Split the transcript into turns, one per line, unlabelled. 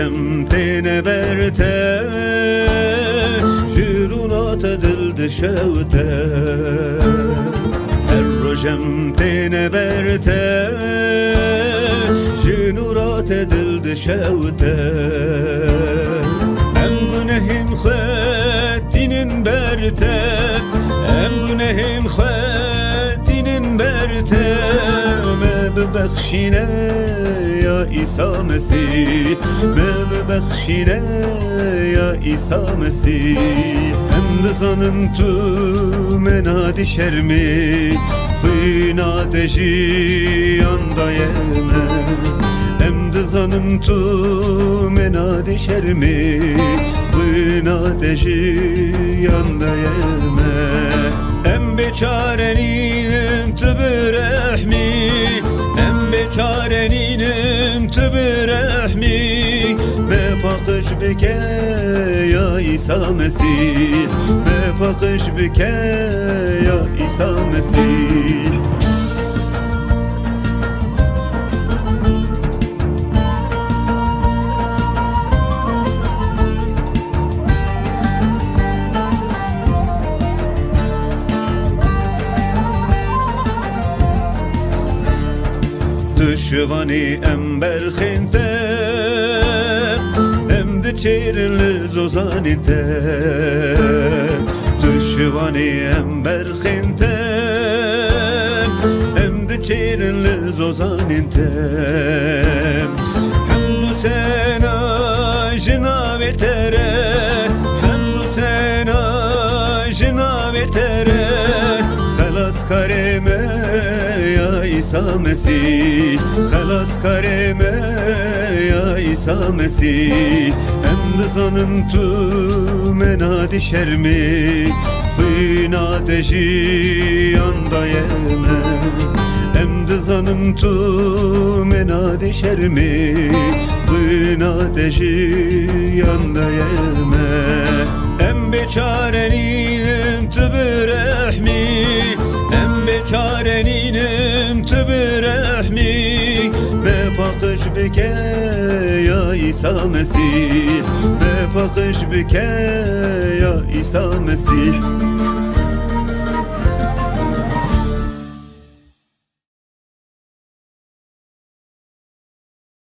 rojem tene berte jurunat dil dişevte her rojem tene berte junurat dil dişevte em günehim khatinin berte em günehim khatinin berte ببخشینه یا عیسی مسیح ببخشینه یا عیسی مسیح هم دزانم تو منادی شرمی خوینا دجیان دایمه هم دزانم تو منادی شرمی خوینا دجیان دایمه هم beçarenin tübürehmi çarenin tübürehmi be pakış bike ya İsa Mesih be pakış bike ya İsa Mesih Düşvani ember khinte em de çerinli zozanite Düşvani ember khinte em de çerinli zozanite Hamdu sena jinavetere Hamdu sena jinavetere Khalas kareme ya İsa Mesih Khalas kareme ya İsa Mesih Hem dızanın tu menadi şermi Hıyna deji yanda yeme Hem dızanın tu menadi şermi Hıyna deji yanda yeme Hem beçarenin tübürehmi Hem beçarenin tübürehmi Be pakış bike ya İsa Mesih Be pakış bike ya İsa Mesih